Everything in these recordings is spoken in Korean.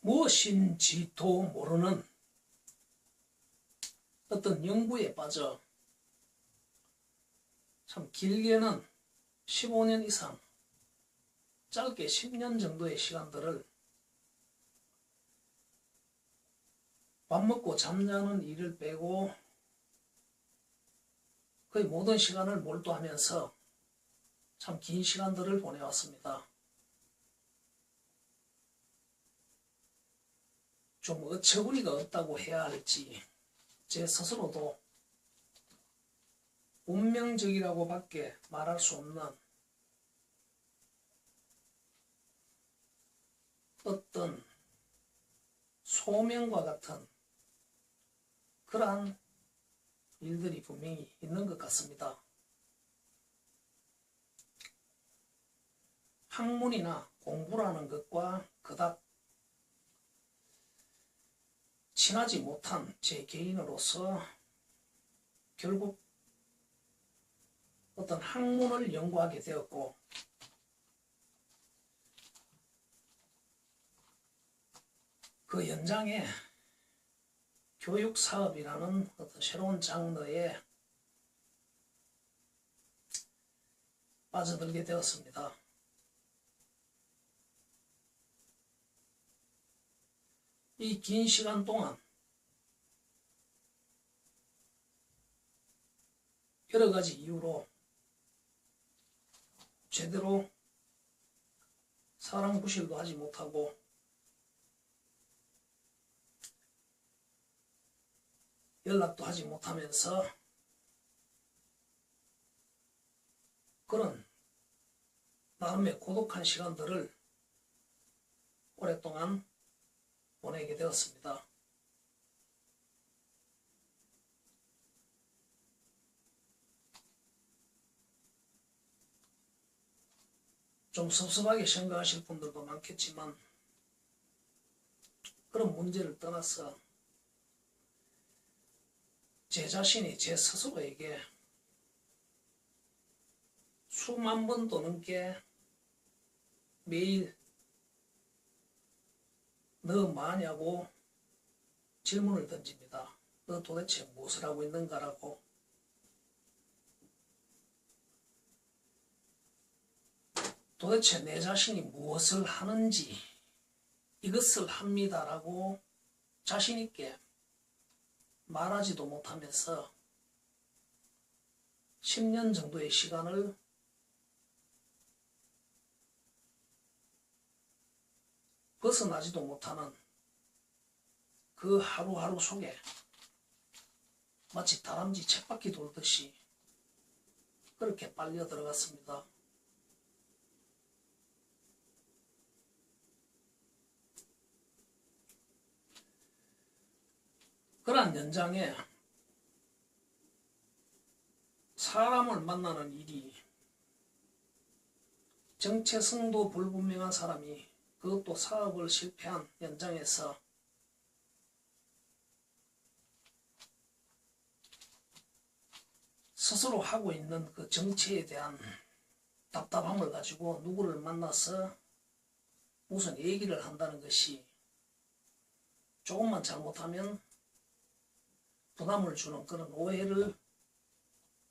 무엇인지도 모르는 어떤 연구에 빠져 참 길게는 15년 이상, 짧게 10년 정도의 시간들을 밥 먹고 잠자는 일을 빼고 거의 모든 시간을 몰두하면서 참 긴 시간들을 보내왔습니다. 좀 어처구니가 없다고 해야 할지 제 스스로도 운명적이라고 밖에 말할 수 없는 어떤 소명과 같은 그러한 일들이 분명히 있는 것 같습니다. 학문이나 공부라는 것과 그닥 친하지 못한 제 개인으로서 결국 어떤 학문을 연구하게 되었고, 그 연장에 교육사업이라는 어떤 새로운 장르에 빠져들게 되었습니다. 이 긴 시간 동안 여러 가지 이유로 제대로 사람 구실도 하지 못하고 연락도 하지 못하면서 그런 나름의 고독한 시간들을 오랫동안 보내게 되었습니다. 좀 섭섭하게 생각하실 분들도 많겠지만 그런 문제를 떠나서 제 자신이 제 스스로에게 수만 번도 넘게 매일 너 뭐하냐고 질문을 던집니다. 너 도대체 무엇을 하고 있는가라고. 도대체 내 자신이 무엇을 하는지 이것을 합니다라고 자신있게 말하지도 못하면서 10년 정도의 시간을 벗어나지도 못하는 그 하루하루 속에 마치 다람쥐 쳇바퀴 돌듯이 그렇게 빨려 들어갔습니다. 그러한 연장에 사람을 만나는 일이 정체성도 불분명한 사람이 그것도 사업을 실패한 연장에서 스스로 하고 있는 그 정체에 대한 답답함을 가지고 누구를 만나서 무슨 얘기를 한다는 것이 조금만 잘못하면 부담을 주는 그런 오해를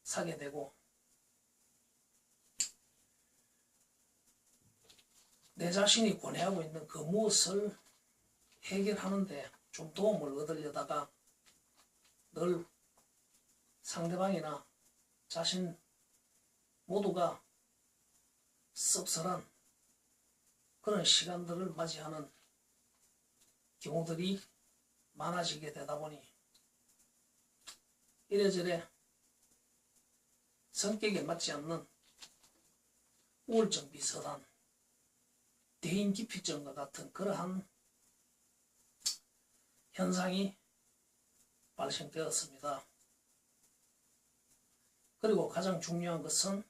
사게 되고, 내 자신이 고뇌하고 있는 그 무엇을 해결하는데 좀 도움을 얻으려다가 늘 상대방이나 자신 모두가 씁쓸한 그런 시간들을 맞이하는 경우들이 많아지게 되다 보니 이래저래 성격에 맞지 않는 우울증 비슷한 대인기피증과 같은 그러한 현상이 발생되었습니다. 그리고 가장 중요한 것은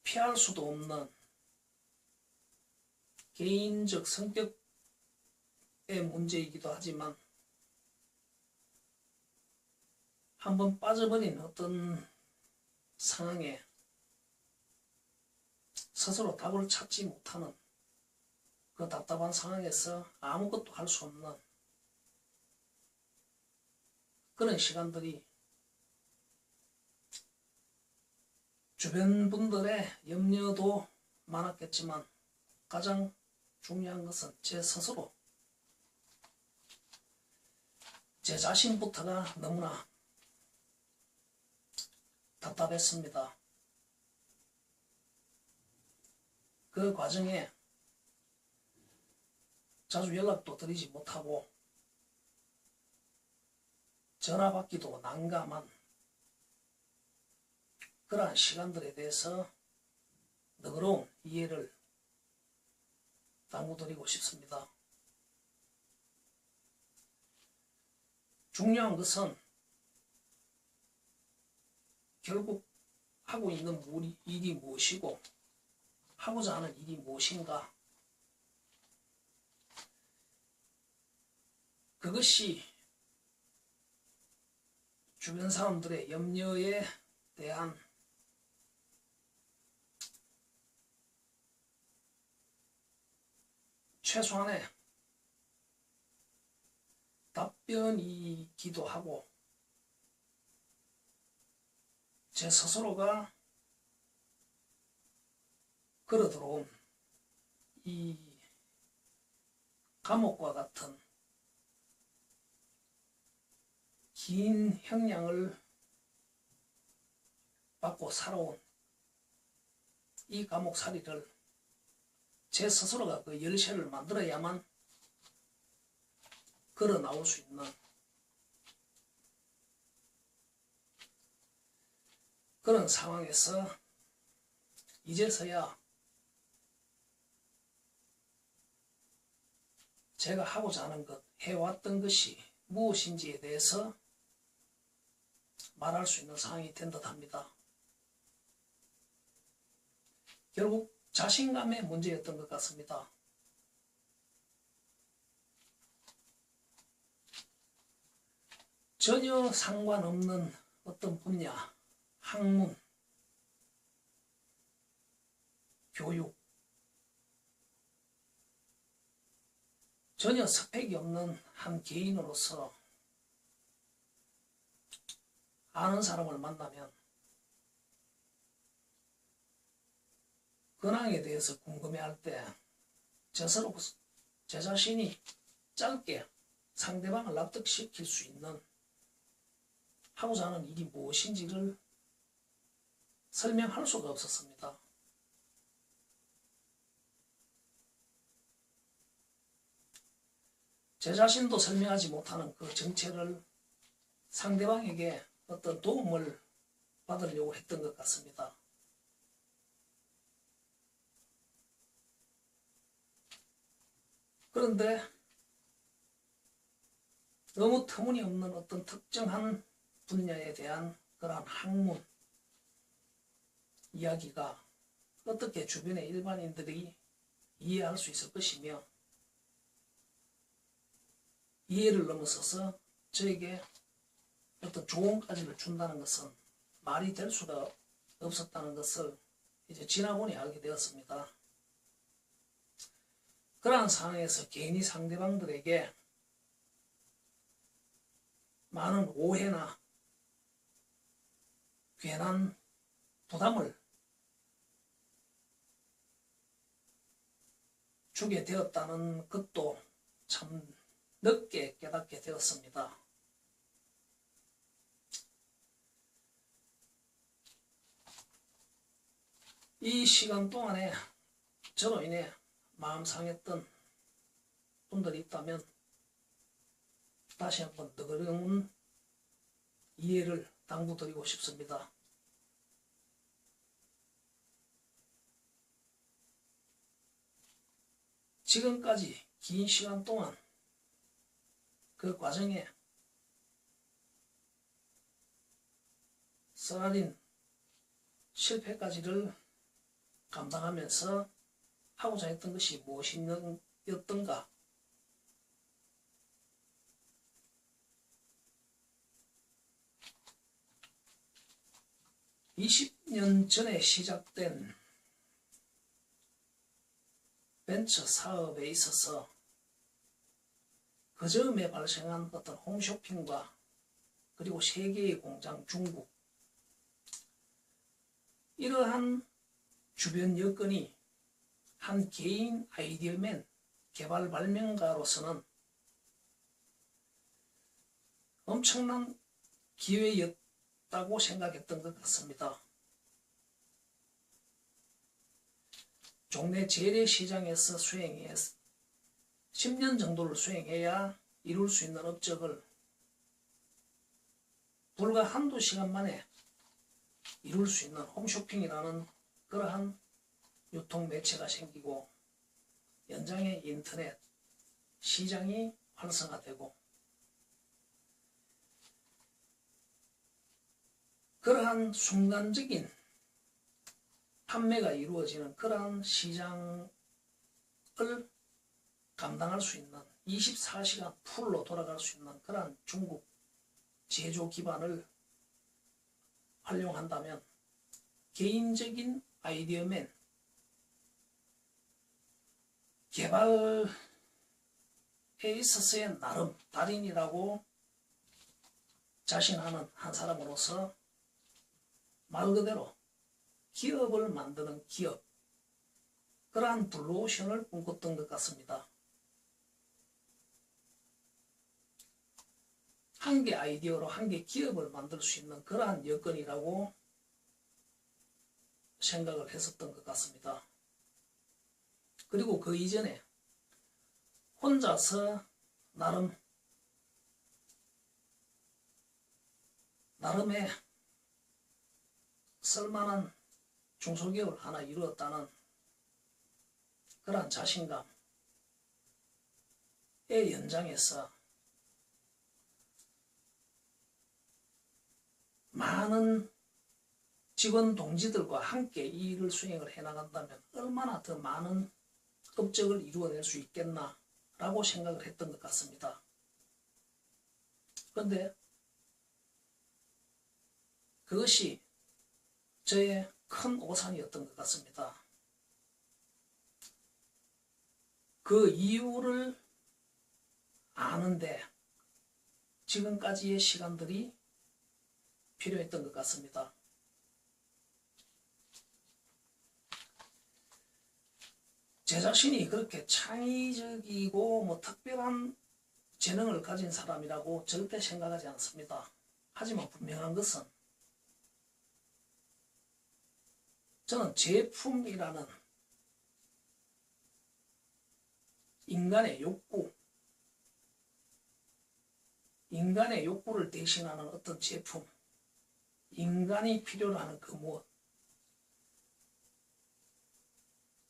피할 수도 없는 개인적 성격의 문제이기도 하지만 한번 빠져버린 어떤 상황에 스스로 답을 찾지 못하는 그 답답한 상황에서 아무것도 할 수 없는 그런 시간들이 주변 분들의 염려도 많았겠지만 가장 중요한 것은 제 스스로 제 자신부터가 너무나 답답했습니다. 그 과정에 자주 연락도 드리지 못하고 전화 받기도 난감한 그러한 시간들에 대해서 너그러운 이해를 당부드리고 싶습니다. 중요한 것은 결국 하고 있는 일이 무엇이고 하고자 하는 일이 무엇인가, 그것이 주변 사람들의 염려에 대한 최소한의 답변이기도 하고 제 스스로가 걸어 들어온 이 감옥과 같은 긴 형량을 받고 살아온 이 감옥살이를 제 스스로가 그 열쇠를 만들어야만 걸어 나올 수 있는 그런 상황에서 이제서야 제가 하고자 하는 것, 해왔던 것이 무엇인지에 대해서 말할 수 있는 상황이 된 듯합니다. 결국 자신감의 문제였던 것 같습니다. 전혀 상관없는 어떤 분야, 학문, 교육, 전혀 스펙이 없는 한 개인으로서 아는 사람을 만나면 근황에 대해서 궁금해할 때 저스로 제 자신이 짧게 상대방을 납득시킬 수 있는 하고자 하는 일이 무엇인지를 설명할 수가 없었습니다. 제 자신도 설명하지 못하는 그 정체를 상대방에게 어떤 도움을 받으려고 했던 것 같습니다. 그런데 너무 터무니없는 어떤 특정한 분야에 대한 그러한 학문, 이야기가 어떻게 주변의 일반인들이 이해할 수 있을 것이며 이해를 넘어서서 저에게 어떤 조언까지를 준다는 것은 말이 될 수가 없었다는 것을 이제 지나보니 알게 되었습니다. 그러한 상황에서 괜히 상대방들에게 많은 오해나 괜한 부담을 주게 되었다는 것도 참 늦게 깨닫게 되었습니다. 이 시간 동안에 저로 인해 마음 상했던 분들이 있다면 다시 한번 너그러운 이해를 당부드리고 싶습니다. 지금까지 긴 시간 동안 그 과정에 쓰라린 실패까지를 감당하면서 하고자 했던 것이 무엇이었던가, 20년 전에 시작된 벤처 사업에 있어서 그 즈음에 발생한 어떤 홈쇼핑과 그리고 세계의 공장 중국, 이러한 주변 여건이 한 개인 아이디어맨 개발 발명가로서는 엄청난 기회였다고 생각했던 것 같습니다. 종래 재래시장에서 수행해 10년 정도를 수행해야 이룰 수 있는 업적을 불과 한두 시간 만에 이룰 수 있는 홈쇼핑이라는 그러한 유통 매체가 생기고 연장의 인터넷 시장이 활성화되고 그러한 순간적인 판매가 이루어지는 그러한 시장을 감당할 수 있는 24시간 풀로 돌아갈 수 있는 그러한 중국 제조 기반을 활용한다면 개인적인 아이디어맨 개발에 있어서의 나름 달인이라고 자신하는 한 사람으로서 말 그대로 기업을 만드는 기업, 그러한 블루오션을 꿈꿨던 것 같습니다. 한 개 아이디어로 한 개 기업을 만들 수 있는 그러한 여건이라고 생각을 했었던 것 같습니다. 그리고 그 이전에 혼자서 나름의 쓸만한 중소기업을 하나 이루었다는 그러한 자신감의 연장에서 많은 직원 동지들과 함께 이 일을 수행을 해나간다면 얼마나 더 많은 업적을 이루어낼 수 있겠나라고 생각을 했던 것 같습니다. 그런데 그것이 저의 큰 오산이었던 것 같습니다. 그 이유를 아는데 지금까지의 시간들이 필요했던 것 같습니다. 제 자신이 그렇게 창의적이고 특별한 재능을 가진 사람이라고 절대 생각하지 않습니다. 하지만 분명한 것은 저는 제품이라는 인간의 욕구를 대신하는 어떤 제품, 인간이 필요로 하는 그 무엇,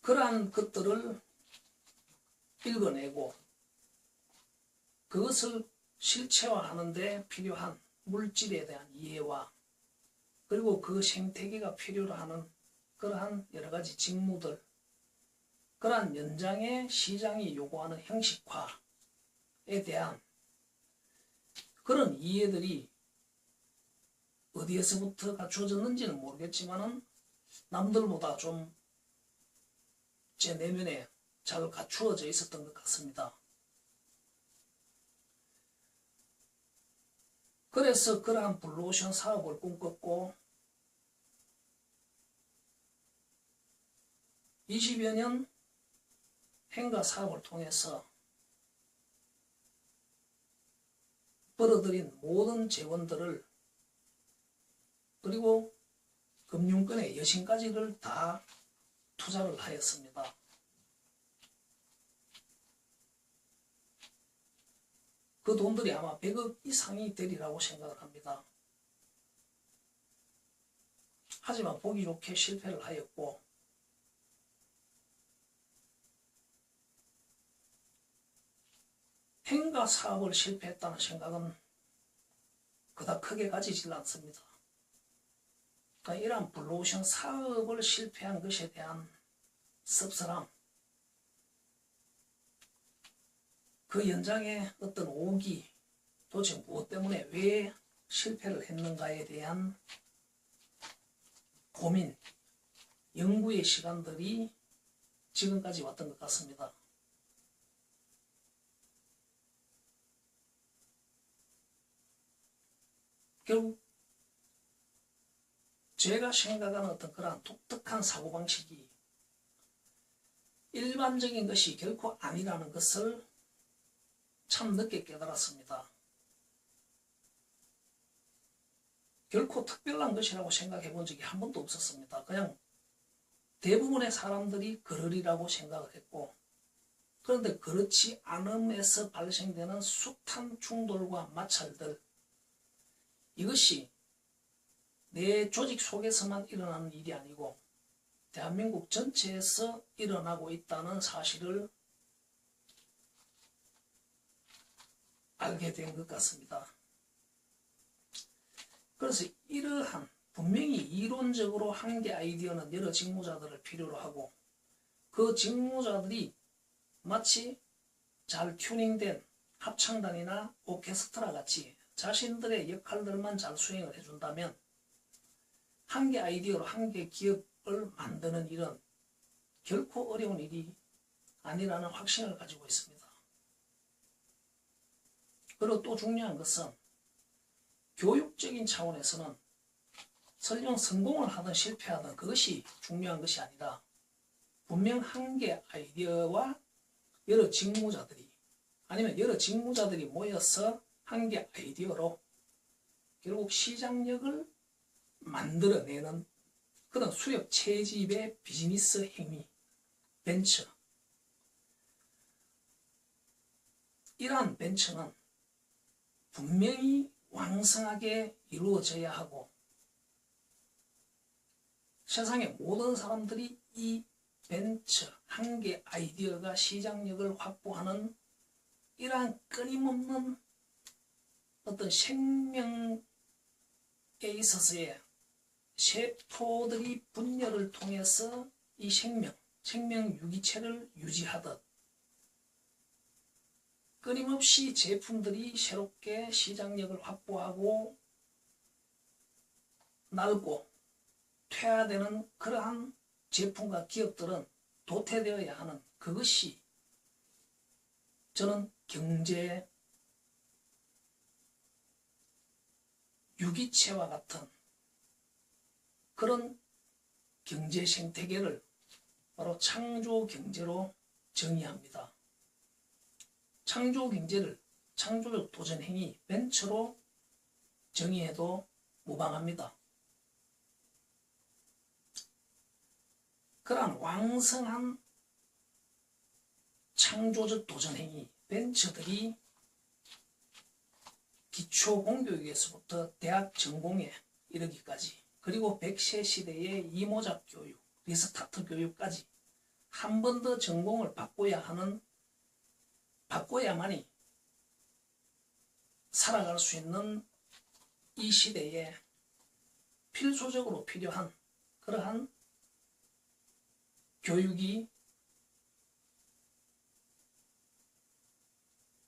그러한 것들을 읽어내고 그것을 실체화하는 데 필요한 물질에 대한 이해와 그리고 그 생태계가 필요로 하는 그러한 여러가지 직무들, 그러한 연장의 시장이 요구하는 형식화에 대한 그런 이해들이 어디에서부터 갖추어졌는지는 모르겠지만은 남들보다 좀 제 내면에 잘 갖추어져 있었던 것 같습니다. 그래서 그러한 블루오션 사업을 꿈꿨고 20여 년 행가 사업을 통해서 벌어들인 모든 재원들을 그리고 금융권의 여신까지를 다 투자를 하였습니다. 그 돈들이 아마 100억 이상이 되리라고 생각을 합니다. 하지만 보기 좋게 실패를 하였고 행가 사업을 실패했다는 생각은 그닥 크게 가지질 않습니다. 그러니까 이러한 블루오션 사업을 실패한 것에 대한 씁쓸함, 그 연장의 어떤 오기, 도대체 무엇 때문에 왜 실패를 했는가에 대한 고민, 연구의 시간들이 지금까지 왔던 것 같습니다. 결국 제가 생각하는 어떤 그러한 독특한 사고방식이 일반적인 것이 결코 아니라는 것을 참 늦게 깨달았습니다. 결코 특별한 것이라고 생각해 본 적이 한 번도 없었습니다. 그냥 대부분의 사람들이 그러리라고 생각을 했고, 그런데 그렇지 않음에서 발생되는 숱한 충돌과 마찰들, 이것이 내 조직 속에서만 일어나는 일이 아니고 대한민국 전체에서 일어나고 있다는 사실을 알게 된 것 같습니다. 그래서 이러한 분명히 이론적으로 한계 아이디어는 여러 직무자들을 필요로 하고, 그 직무자들이 마치 잘 튜닝된 합창단이나 오케스트라 같이 자신들의 역할들만 잘 수행을 해준다면 한계 아이디어로 한계 기업을 만드는 일은 결코 어려운 일이 아니라는 확신을 가지고 있습니다. 그리고 또 중요한 것은 교육적인 차원에서는 설령 성공을 하든 실패하든 그것이 중요한 것이 아니라, 분명 한계 아이디어와 여러 직무자들이, 아니면 여러 직무자들이 모여서 한계 아이디어로 결국 시장력을 만들어내는 그런 수렵 채집의 비즈니스 행위, 벤처, 이러한 벤처는 분명히 왕성하게 이루어져야 하고, 세상의 모든 사람들이 이 벤처, 한계 아이디어가 시장력을 확보하는 이러한 끊임없는 어떤 생명에 있어서의 세포들이 분열을 통해서 이 생명 유기체를 유지하듯 끊임없이 제품들이 새롭게 시장력을 확보하고 날고 퇴화되는 그러한 제품과 기업들은 도태되어야 하는, 그것이 저는 경제 유기체와 같은 그런 경제 생태계를 바로 창조 경제로 정의합니다. 창조 경제를 창조적 도전 행위, 벤처로 정의해도 무방합니다. 그러한 왕성한 창조적 도전 행위, 벤처들이 기초 공교육에서부터 대학 전공에 이르기까지, 그리고 100세 시대의 이모작 교육, 리스타트 교육까지 한 번 더 전공을 바꿔야만이 살아갈 수 있는 이 시대에 필수적으로 필요한 그러한 교육이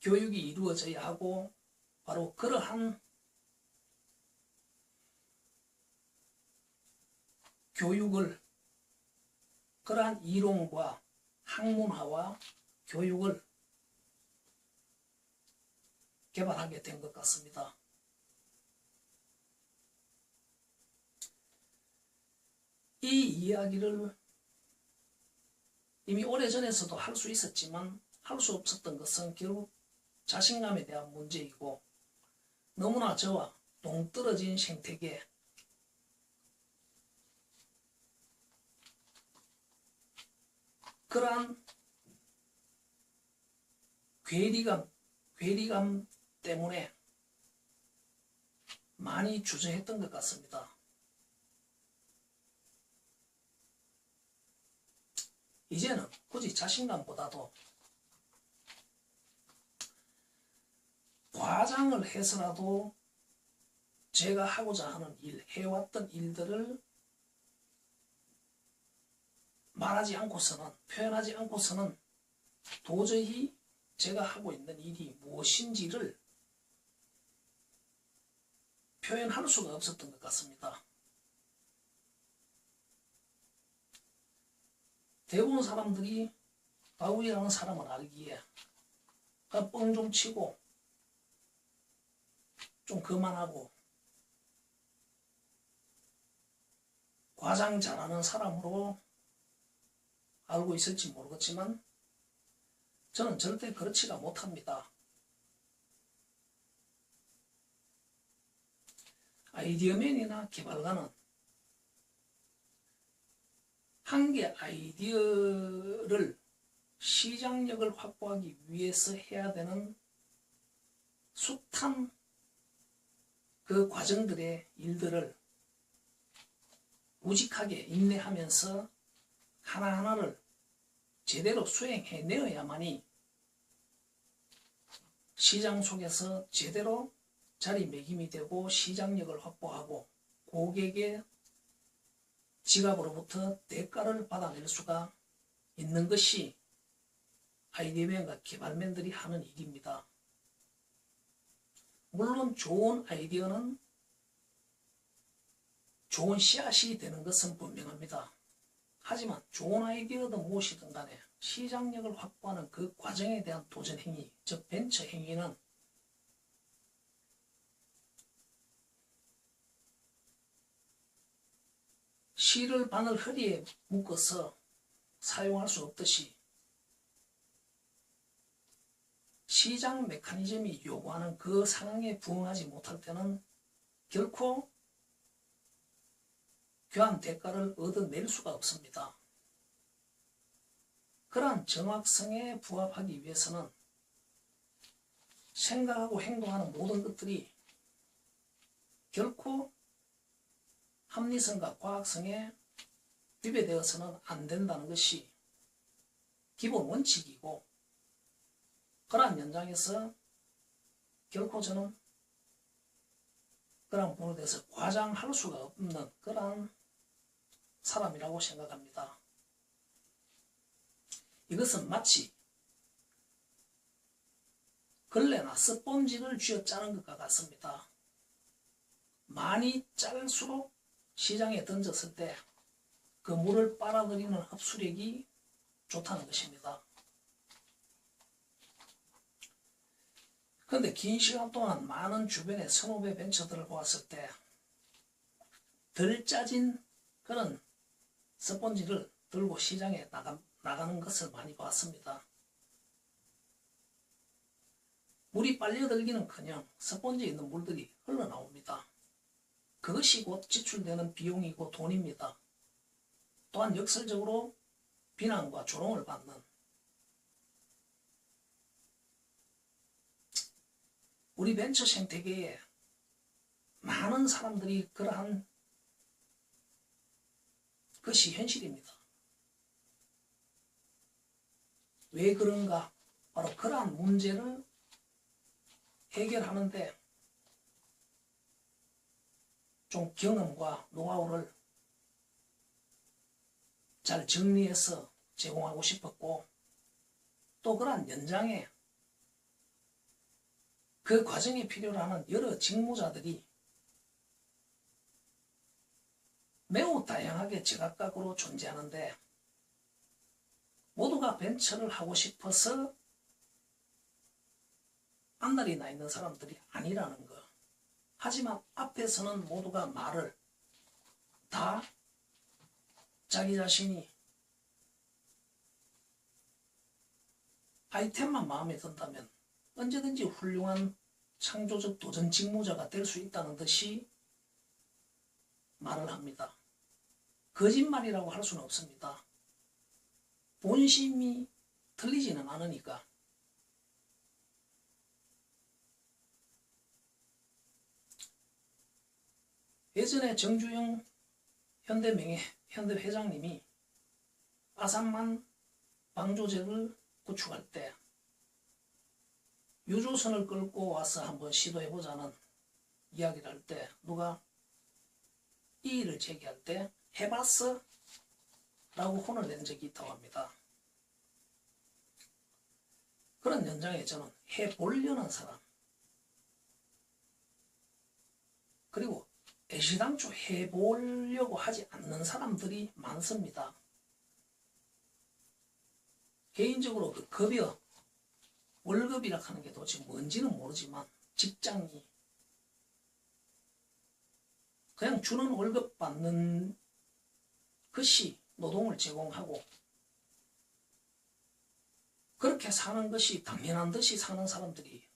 이루어져야 하고, 바로 그러한 교육을, 그러한 이론과 학문화와 교육을 개발하게 된 것 같습니다. 이 이야기를 이미 오래전에서도 할 수 있었지만 할 수 없었던 것은 결국 자신감에 대한 문제이고, 너무나 저와 동떨어진 생태계, 그러한 괴리감 때문에 많이 주저했던 것 같습니다. 이제는 굳이 자신감보다도 과장을 해서라도 제가 하고자 하는 일, 해왔던 일들을 말하지 않고서는, 표현하지 않고서는 도저히 제가 하고 있는 일이 무엇인지를 표현할 수가 없었던 것 같습니다. 대부분 사람들이 바울이라는 사람을 알기에 뻥 좀 치고 좀 그만하고 과장 잘하는 사람으로 알고 있을지 모르겠지만 저는 절대 그렇지가 못합니다. 아이디어맨이나 개발가는 한 개 아이디어를 시장력을 확보하기 위해서 해야 되는 숱한 그 과정들의 일들을 우직하게 인내하면서 하나하나를 제대로 수행해내어야만이 시장 속에서 제대로 자리매김이 되고 시장력을 확보하고 고객의 지갑으로부터 대가를 받아낼 수가 있는 것이 아이디어맨과 개발맨들이 하는 일입니다. 물론 좋은 아이디어는 좋은 씨앗이 되는 것은 분명합니다. 하지만 좋은 아이디어든 무엇이든 간에 시장력을 확보하는 그 과정에 대한 도전 행위, 즉 벤처 행위는 실을 바늘 허리에 묶어서 사용할 수 없듯이 시장 메커니즘이 요구하는 그 상황에 부응하지 못할 때는 결코 귀한 대가를 얻어낼 수가 없습니다. 그러한 정확성에 부합하기 위해서는 생각하고 행동하는 모든 것들이 결코 합리성과 과학성에 위배되어서는 안 된다는 것이 기본 원칙이고, 그러한 연장에서 결코 저는 그러한 부분에 대해서 과장할 수가 없는 그러한 사람이라고 생각합니다. 이것은 마치 걸레나 스펀지를 쥐어 짜는 것과 같습니다. 많이 짤수록 시장에 던졌을 때 그 물을 빨아들이는 흡수력이 좋다는 것입니다. 그런데 긴 시간 동안 많은 주변의 선후배 벤처들을 보았을 때 덜 짜진 그런 스펀지를 들고 시장에 나가는 것을 많이 봤습니다. 물이 빨려들기는커녕 스펀지에 있는 물들이 흘러나옵니다. 그것이 곧 지출되는 비용이고 돈입니다. 또한 역설적으로 비난과 조롱을 받는, 우리 벤처 생태계에 많은 사람들이 그러한 것이 현실입니다. 왜 그런가? 바로 그러한 문제를 해결하는데 좀 경험과 노하우를 잘 정리해서 제공하고 싶었고, 또 그러한 연장에 그 과정에 필요로 하는 여러 직무자들이 매우 다양하게 제각각으로 존재하는데 모두가 벤처를 하고 싶어서 앞날이 나 있는 사람들이 아니라는 것. 하지만 앞에서는 모두가 말을 다 자기 자신이 아이템만 마음에 든다면 언제든지 훌륭한 창조적 도전 직무자가 될 수 있다는 듯이 말을 합니다. 거짓말이라고 할 수는 없습니다. 본심이 틀리지는 않으니까. 예전에 정주영 현대 회장님이 아산만 방조제를 구축할 때 유조선을 끌고 와서 한번 시도해보자는 이야기를 할 때 누가 이의를 제기할 때 해봤어? 라고 혼을 낸 적이 있다고 합니다. 그런 연장에 저는 해보려는 사람, 그리고 애시당초 해보려고 하지 않는 사람들이 많습니다. 개인적으로 그 급여, 월급이라 하는 게 도대체 뭔지는 모르지만 직장이 그냥 주는 월급 받는 것이 노동을 제공하고 그렇게 사는 것이 당연한 듯이 사는 사람들이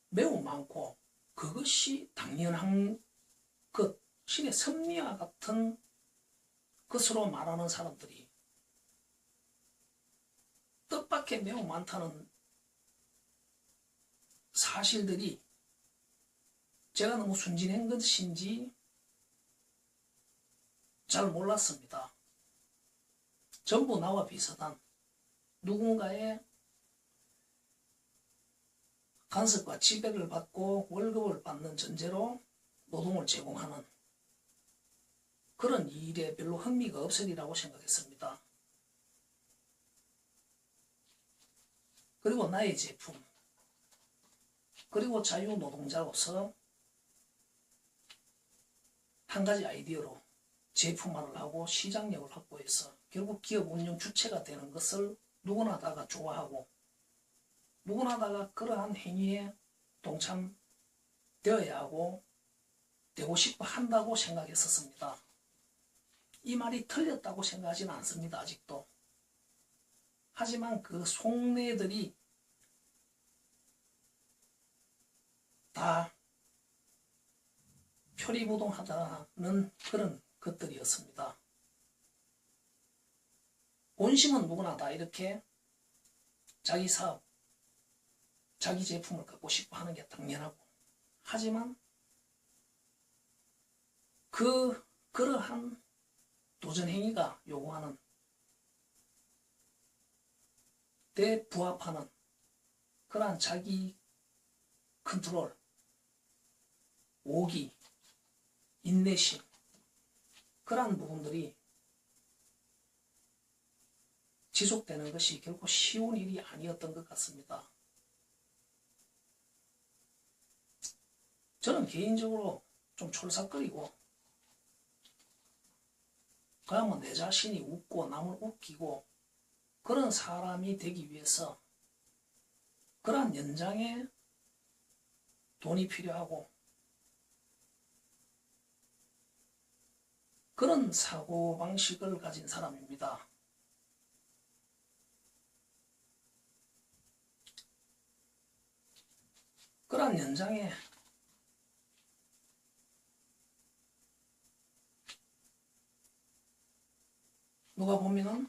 매우 많고 그것이 당연한 것, 신의 섭리와 같은 것으로 말하는 사람들이 뜻밖의 매우 많다는 사실들이 제가 너무 순진한 것인지 잘 몰랐습니다. 전부 나와 비슷한 누군가의 간섭과 지배를 받고 월급을 받는 전제로 노동을 제공하는 그런 일에 별로 흥미가 없으리라고 생각했습니다. 그리고 나의 제품, 그리고 자유노동자로서 한 가지 아이디어로 제품화를 하고 시장력을 확보해서 결국 기업 운영 주체가 되는 것을 누구나 다가 좋아하고 누구나 다가 그러한 행위에 동참되어야 하고 되고 싶어 한다고 생각했었습니다. 이 말이 틀렸다고 생각하지는 않습니다. 아직도. 하지만 그 속내들이 다 표리부동하다는 그런 것들이었습니다. 본심은 누구나 다 이렇게 자기 사업, 자기 제품을 갖고 싶어 하는 게 당연하고 하지만 그러한 도전행위가 요구하는 때 부합하는 그러한 자기 컨트롤, 오기, 인내심 그러한 부분들이 지속되는 것이 결코 쉬운 일이 아니었던 것 같습니다. 저는 개인적으로 좀 촐싹거리고 그야말로 내 자신이 웃고 남을 웃기고 그런 사람이 되기 위해서 그러한 연장에 돈이 필요하고 그런 사고방식을 가진 사람입니다. 그러한 연장에 누가 보면은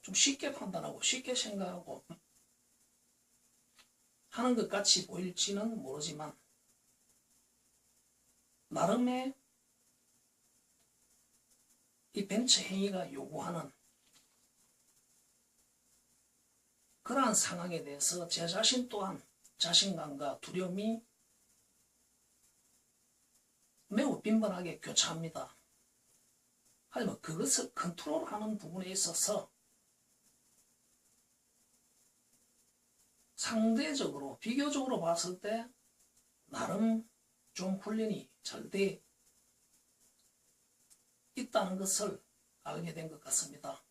좀 쉽게 판단하고 쉽게 생각하고 하는 것 같이 보일지는 모르지만 나름의 이 벤처 행위가 요구하는 그러한 상황에 대해서 제 자신 또한 자신감과 두려움이 매우 빈번하게 교차합니다. 하지만 그것을 컨트롤하는 부분에 있어서 상대적으로 비교적으로 봤을 때 나름 좀 훈련이 잘 돼 있다는 것을 알게 된 것 같습니다.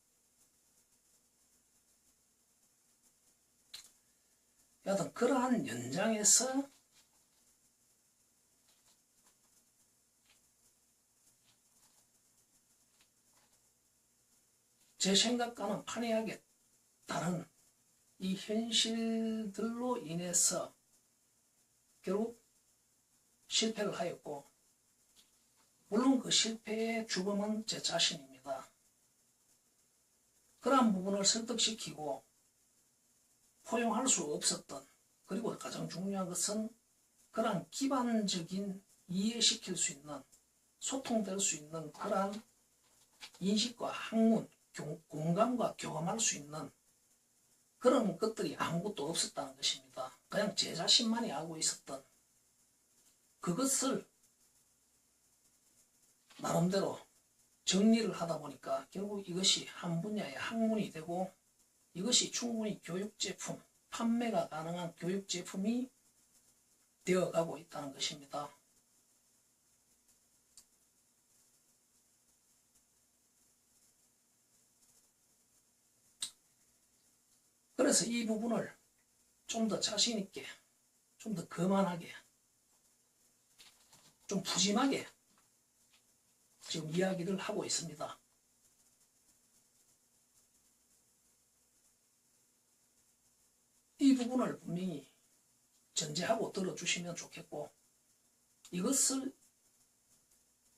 여하튼 그러한 연장에서 제 생각과는 판이하게 다른 이 현실들로 인해서 결국 실패를 하였고 물론 그 실패의 주범은 제 자신입니다. 그러한 부분을 설득시키고 포용할 수 없었던 그리고 가장 중요한 것은 그러한 기반적인 이해시킬 수 있는 소통될 수 있는 그러한 인식과 학문, 공감과 교감할 수 있는 그런 것들이 아무것도 없었다는 것입니다. 그냥 제 자신만이 알고 있었던 그것을 나름대로 정리를 하다 보니까 결국 이것이 한 분야의 학문이 되고 이것이 충분히 교육제품, 판매가 가능한 교육제품이 되어가고 있다는 것입니다. 그래서 이 부분을 좀 더 자신 있게, 좀 더 거만하게, 좀 푸짐하게 지금 이야기를 하고 있습니다. 이 부분을 분명히 전제하고 들어주시면 좋겠고, 이것을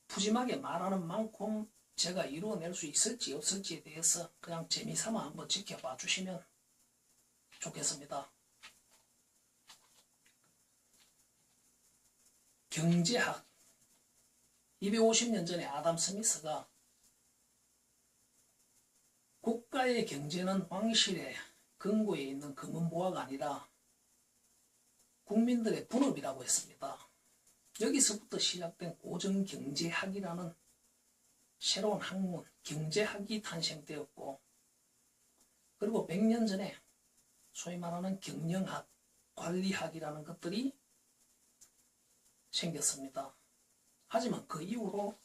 푸짐하게 말하는 만큼 제가 이루어낼 수 있을지 없을지에 대해서 그냥 재미삼아 한번 지켜봐 주시면 좋겠습니다. 경제학, 250년 전에 아담 스미스가 국가의 경제는 왕실의 금고에 있는 금은 보화가 아니라 국민들의 분업이라고 했습니다. 여기서부터 시작된 고정경제학이라는 새로운 학문, 경제학이 탄생되었고, 그리고 100년 전에 소위 말하는 경영학, 관리학이라는 것들이 생겼습니다. 하지만 그 이후로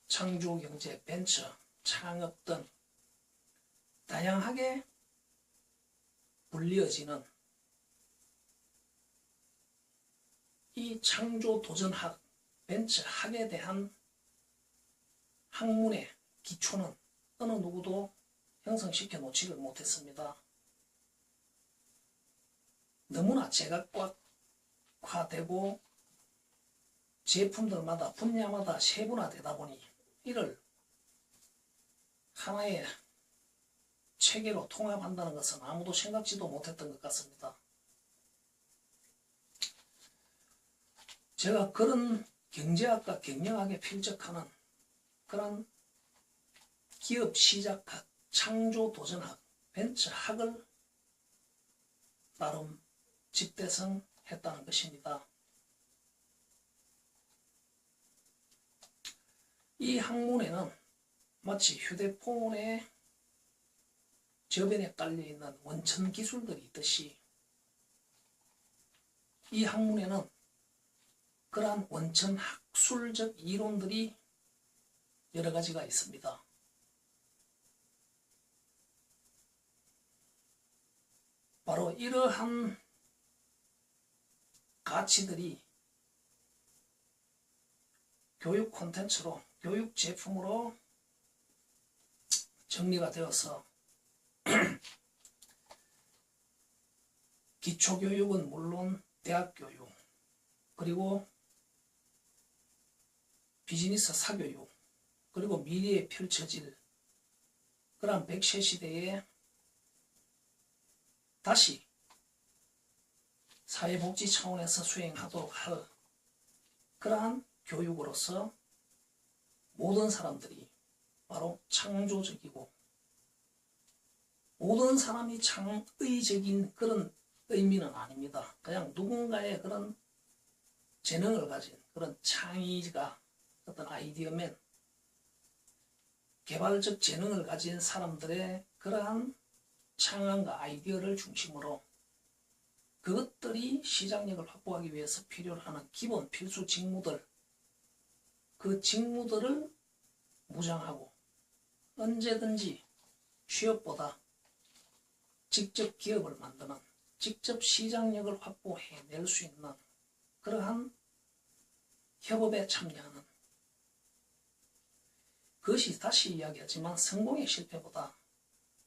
창조경제, 벤처, 창업 등 다양하게 불리어지는 이 창조도전학, 벤처학에 대한 학문의 기초는 어느 누구도 형성시켜 놓지를 못했습니다. 너무나 제각각화되고 제품들마다 분야마다 세분화되다 보니 이를 하나의 체계로 통합한다는 것은 아무도 생각지도 못했던 것 같습니다. 제가 그런 경제학과 경영학에 필적하는 그런 기업 시작학, 창조도전학, 벤처학을 나름 집대성했다는 것입니다. 이 학문에는 마치 휴대폰의 저변에 깔려있는 원천 기술들이 있듯이 이 학문에는 그러한 원천 학술적 이론들이 여러 가지가 있습니다. 바로 이러한 가치들이 교육 콘텐츠로, 교육 제품으로 정리가 되어서 기초교육은 물론 대학교육, 그리고 비즈니스 사교육, 그리고 미래에 펼쳐질 그러한 100세 시대에 다시 사회복지 차원에서 수행하도록 할 그러한 교육으로서 모든 사람들이 바로 창조적이고 모든 사람이 창의적인 그런 의미는 아닙니다. 그냥 누군가의 그런 재능을 가진 그런 창의가 어떤 아이디어맨, 개발적 재능을 가진 사람들의 그러한 창안과 아이디어를 중심으로 그것들이 시장력을 확보하기 위해서 필요로 하는 기본 필수 직무들, 그 직무들을 무장하고 언제든지 취업보다 직접 기업을 만드는, 직접 시장력을 확보해낼 수 있는 그러한 협업에 참여하는, 그것이 다시 이야기하지만 성공의 실패보다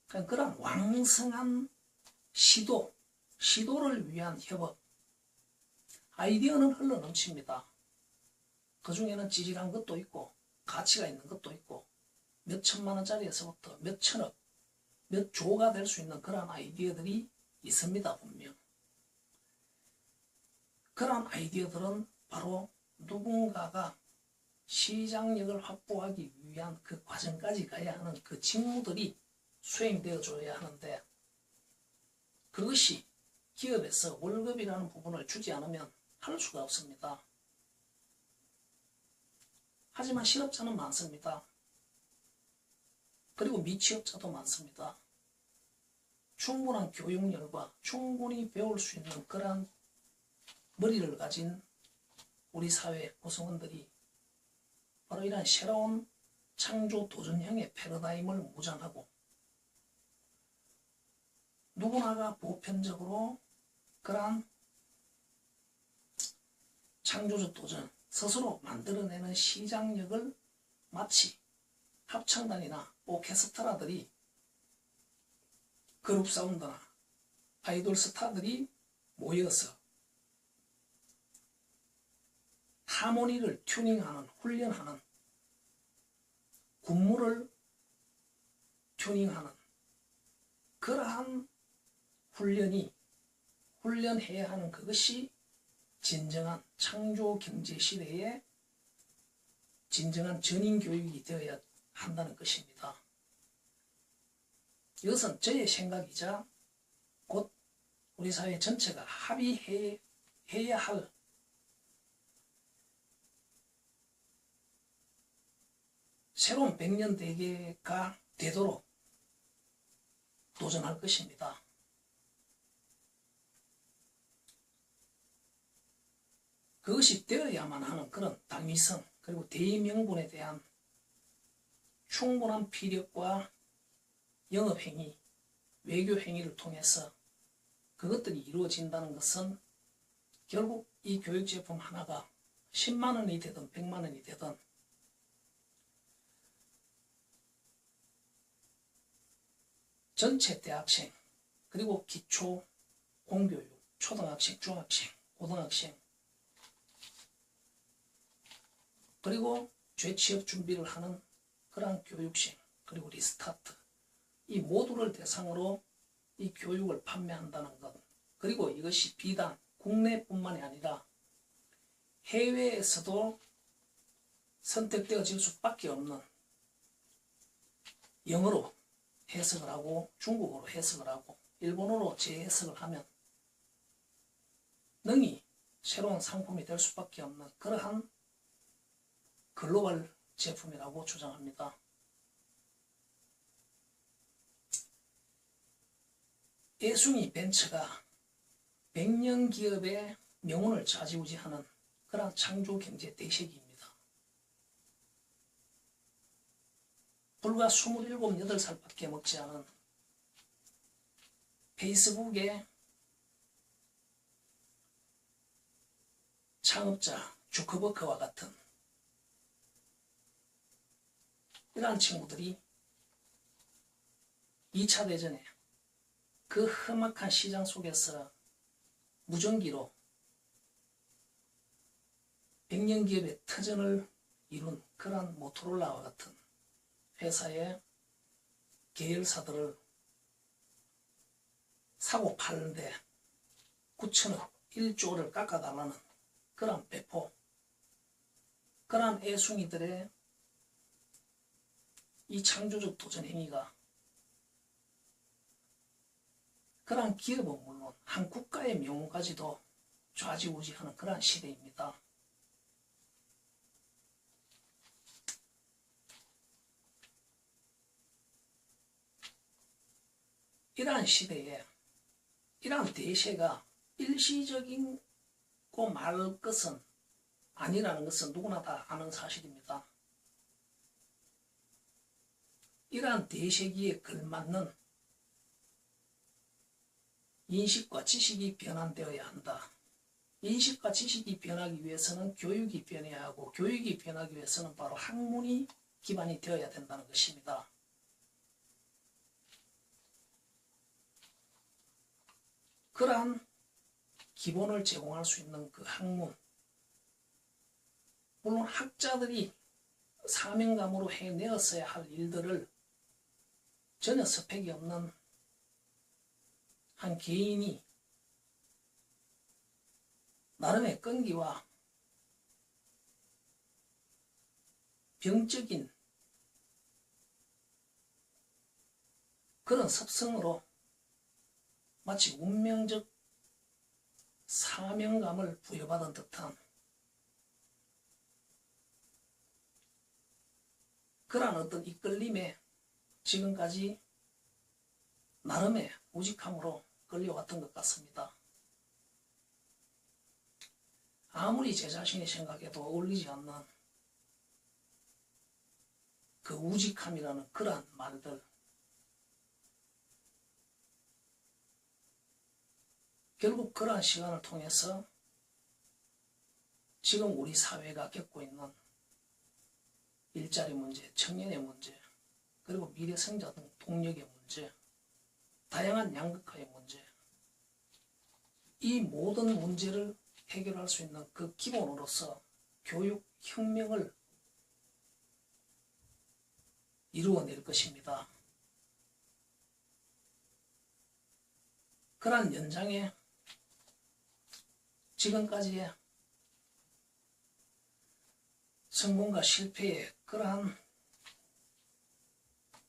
그냥 그런 왕성한 시도를 위한 협업. 아이디어는 흘러넘칩니다. 그 중에는 찌질한 것도 있고 가치가 있는 것도 있고 몇 천만 원짜리에서부터 몇 천억, 몇 조가 될 수 있는 그런 아이디어들이 있습니다. 분명. 그런 아이디어들은 바로 누군가가 시장력을 확보하기 위한 그 과정까지 가야 하는 그 직무들이 수행되어 줘야 하는데, 그것이 기업에서 월급이라는 부분을 주지 않으면 할 수가 없습니다. 하지만 실업자는 많습니다. 그리고 미취업자도 많습니다. 충분한 교육열과 충분히 배울 수 있는 그러한 머리를 가진 우리 사회 구성원들이 바로 이런 새로운 창조 도전형의 패러다임을 무장하고 누구나가 보편적으로 그러한 창조적 도전 스스로 만들어내는 시장력을 마치 합창단이나 오케스트라들이 그룹 사운드나 아이돌 스타들이 모여서 하모니를 튜닝하는, 훈련하는, 군무를 튜닝하는 그러한 훈련해야 하는 그것이 진정한 창조경제 시대의 진정한 전인교육이 되어야 한다는 것입니다. 이것은 저의 생각이자 곧 우리 사회 전체가 합의해야 할 새로운 100년 대계가 되도록 도전할 것입니다. 그것이 되어야만 하는 그런 당위성 그리고 대의명분에 대한 충분한 피력과 영업행위, 외교행위를 통해서 그것들이 이루어진다는 것은 결국 이 교육제품 하나가 10만 원이 되든 100만 원이 되든 전체 대학생 그리고 기초 공교육, 초등학생, 중학생, 고등학생 그리고 재취업 준비를 하는 그러한 교육생 그리고 리스타트 이 모두를 대상으로 이 교육을 판매한다는 것 그리고 이것이 비단 국내뿐만이 아니라 해외에서도 선택되어질 수밖에 없는 영어로 해석을 하고 중국어로 해석을 하고 일본어로 재해석을 하면 능히 새로운 상품이 될 수밖에 없는 그러한 글로벌 제품이라고 주장합니다. 애숭이 벤처가 100년 기업의 명운을 좌지우지하는 그러한 창조경제 대세기입니다. 불과 27, 8살밖에 먹지 않은 페이스북의 창업자 주커버크와 같은 이러한 친구들이 2차 대전에 그 험악한 시장 속에서 무전기로 100년 기업의 터전을 이룬 그러한 모토로라와 같은 회사의 계열사들을 사고 파는데 9천억 1조를 깎아달라는 그러한 배포 그러한 애숭이들의 이 창조적 도전 행위가 그러한 기업은 물론 한 국가의 명운까지도 좌지우지하는 그러한 시대입니다. 이러한 시대에 이러한 대세가 일시적이고 말 것은 아니라는 것은 누구나 다 아는 사실입니다. 이러한 대세기에 걸맞는 인식과 지식이 변환되어야 한다. 인식과 지식이 변하기 위해서는 교육이 변해야 하고 교육이 변하기 위해서는 바로 학문이 기반이 되어야 된다는 것입니다. 그러한 기본을 제공할 수 있는 그 학문 물론 학자들이 사명감으로 해내었어야 할 일들을 전혀 스펙이 없는 한 개인이 나름의 끈기와 병적인 그런 습성으로 마치 운명적 사명감을 부여받은 듯한 그러한 어떤 이끌림에 지금까지 나름의 우직함으로 끌려왔던 것 같습니다. 아무리 제 자신의 생각에도 어울리지 않는 그 우직함이라는 그러한 말들 결국 그러한 시간을 통해서 지금 우리 사회가 겪고 있는 일자리 문제, 청년의 문제, 그리고 미래생자 등 동력의 문제, 다양한 양극화의 문제, 이 모든 문제를 해결할 수 있는 그 기본으로서 교육혁명을 이루어낼 것입니다. 그러한 연장에 지금까지의 성공과 실패의 그러한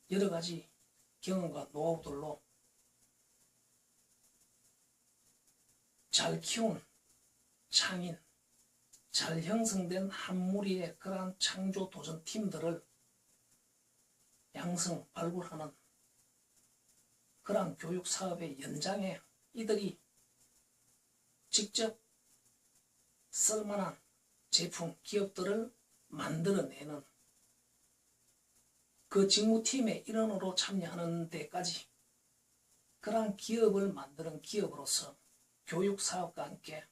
여러 가지 경험과 노하우들로 잘 키운 창인, 잘 형성된 한 무리의 그러한 창조 도전 팀들을 양성, 발굴하는 그러한 교육 사업의 연장에 이들이 직접 쓸만한 제품, 기업들을 만들어내는 그 직무팀의 일원으로 참여하는 데까지 그러한 기업을 만드는 기업으로서 교육사업과 함께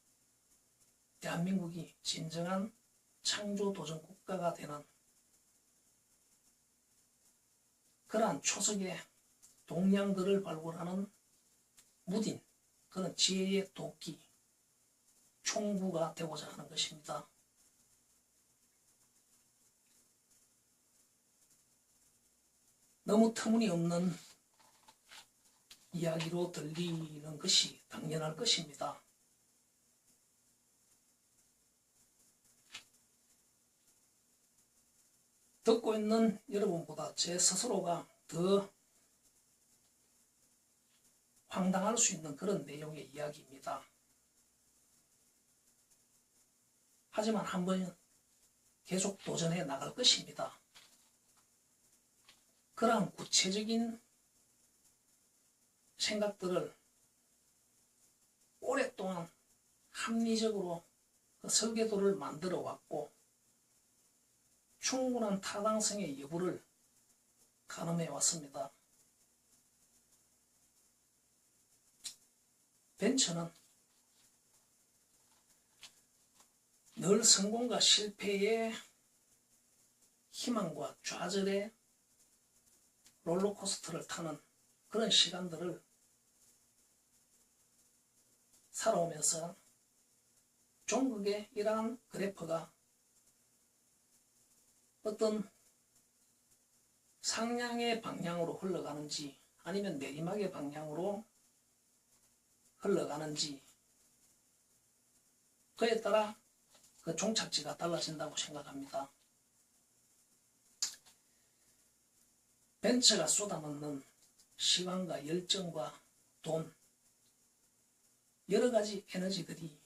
대한민국이 진정한 창조도전 국가가 되는 그러한 초석의 동량들을 발굴하는 무딘, 그런 지혜의 도끼, 총부가 되고자 하는 것입니다. 너무 터무니없는 이야기로 들리는 것이 당연할 것입니다. 듣고 있는 여러분보다 제 스스로가 더 황당할 수 있는 그런 내용의 이야기입니다. 하지만 한번 계속 도전해 나갈 것입니다. 그러한 구체적인 생각들을 오랫동안 합리적으로 그 설계도를 만들어 왔고 충분한 타당성의 여부를 가늠해 왔습니다. 벤처는 늘 성공과 실패의 희망과 좌절의 롤러코스터를 타는 그런 시간들을 살아오면서 종극의 이러한 그래프가 어떤 상향의 방향으로 흘러가는지 아니면 내리막의 방향으로 흘러가는지 그에 따라 그 종착지가 달라진다고 생각합니다. 벤처가 쏟아넣는 시간과 열정과 돈, 여러 가지 에너지들이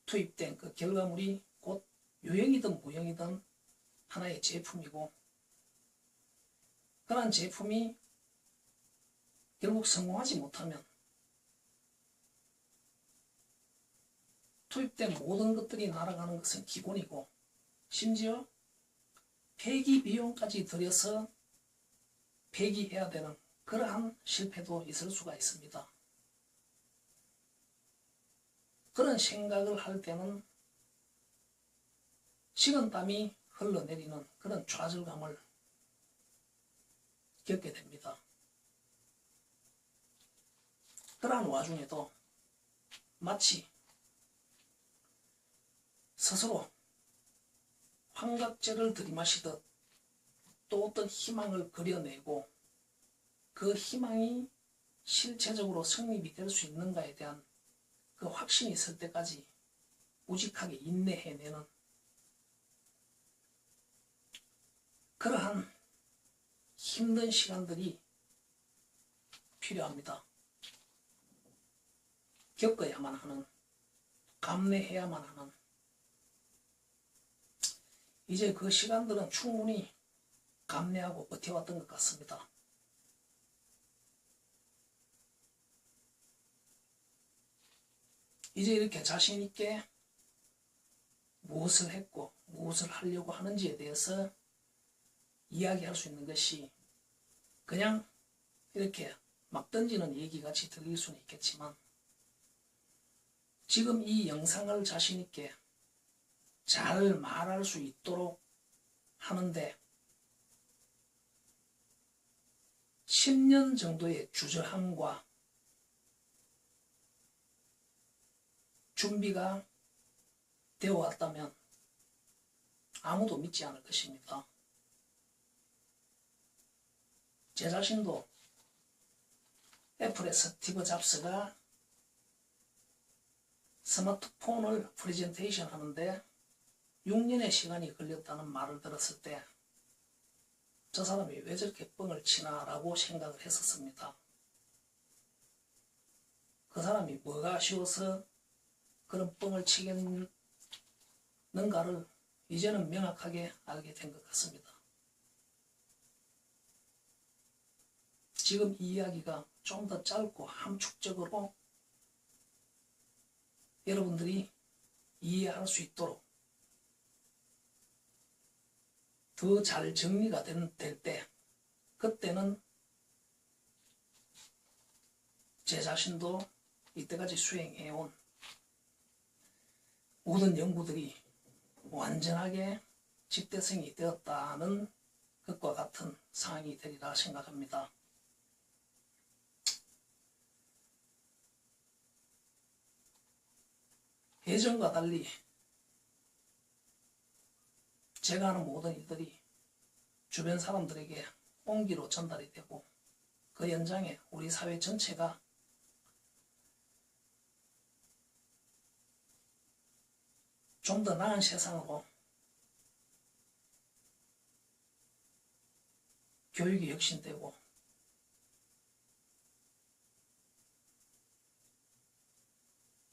투입된 그 결과물이 곧 유형이든 무형이든 하나의 제품이고 그러한 제품이 결국 성공하지 못하면 투입된 모든 것들이 날아가는 것은 기본이고 심지어 폐기 비용까지 들여서 폐기해야 되는 그러한 실패도 있을 수가 있습니다. 그런 생각을 할 때는 식은땀이 흘러내리는 그런 좌절감을 겪게 됩니다. 그러한 와중에도 마치 스스로 환각제를 들이마시듯 또 어떤 희망을 그려내고 그 희망이 실체적으로 성립이 될 수 있는가에 대한 그 확신이 있을 때까지 우직하게 인내해내는 그러한 힘든 시간들이 필요합니다. 겪어야만 하는, 감내해야만 하는 이제 그 시간들은 충분히 감내하고 버텨왔던 것 같습니다. 이제 이렇게 자신 있게 무엇을 했고 무엇을 하려고 하는지에 대해서 이야기할 수 있는 것이 그냥 이렇게 막 던지는 얘기같이 들릴 수는 있겠지만 지금 이 영상을 자신있게 잘 말할 수 있도록 하는데 10년 정도의 주저함과 준비가 되어 왔다면 아무도 믿지 않을 것입니다. 제 자신도 애플의 스티브 잡스가 스마트폰을 프레젠테이션 하는데 6년의 시간이 걸렸다는 말을 들었을 때 저 사람이 왜 저렇게 뻥을 치나 라고 생각을 했었습니다. 그 사람이 뭐가 아쉬워서 그런 뻥을 치겠는가를 이제는 명확하게 알게 된 것 같습니다. 지금 이 이야기가 좀 더 짧고 함축적으로 여러분들이 이해할 수 있도록 더 잘 정리가 될 때, 그때는 제 자신도 이때까지 수행해온 모든 연구들이 완전하게 집대성이 되었다는 것과 같은 상황이 되리라 생각합니다. 예전과 달리 제가 하는 모든 일들이 주변 사람들에게 온기로 전달이 되고 그 연장에 우리 사회 전체가 좀 더 나은 세상으로 교육이 혁신되고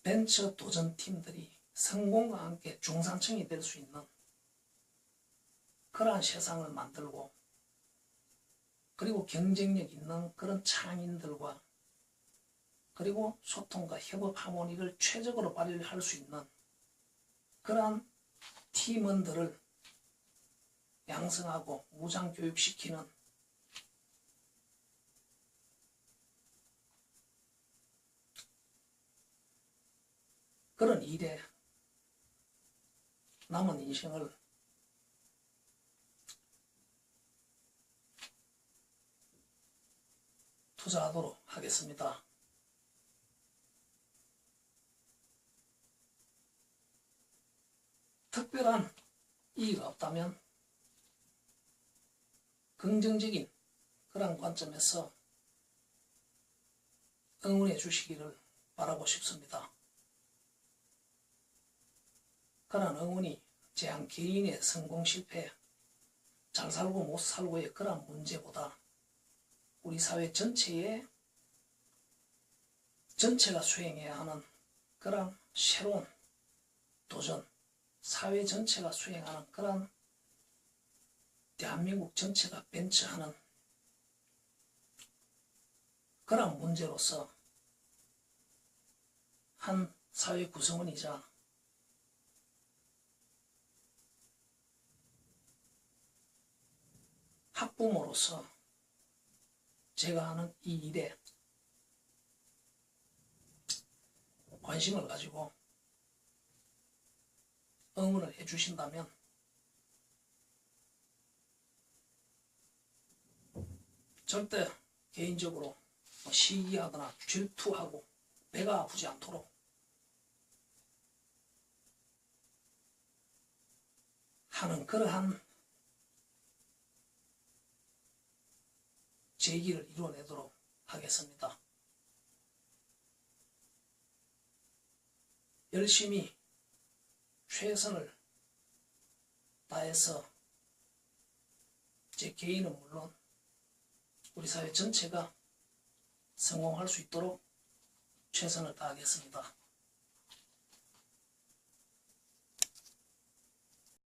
벤처 도전팀들이 성공과 함께 중산층이 될 수 있는 그러한 세상을 만들고 그리고 경쟁력 있는 그런 창인들과 그리고 소통과 협업 하모니를 최적으로 발휘할 수 있는 그러한 팀원들을 양성하고 무장교육시키는 그런 일에 남은 인생을 투자하도록 하겠습니다. 특별한 이의가 없다면 긍정적인 그런 관점에서 응원해 주시기를 바라고 싶습니다. 그런 응원이 제 한 개인의 성공 실패, 잘 살고 못 살고의 그런 문제보다 우리 사회 전체가 수행해야 하는 그런 새로운 도전, 사회 전체가 수행하는 그런 대한민국 전체가 벤처하는 그런 문제로서 한 사회 구성원이자 학부모로서 제가 하는 이 일에 관심을 가지고 응원을 해주신다면 절대 개인적으로 시기하거나 질투하고 배가 아프지 않도록 하는 그러한 제기를 이뤄내도록 하겠습니다. 열심히 최선을 다해서 제 개인은 물론 우리 사회 전체가 성공할 수 있도록 최선을 다하겠습니다.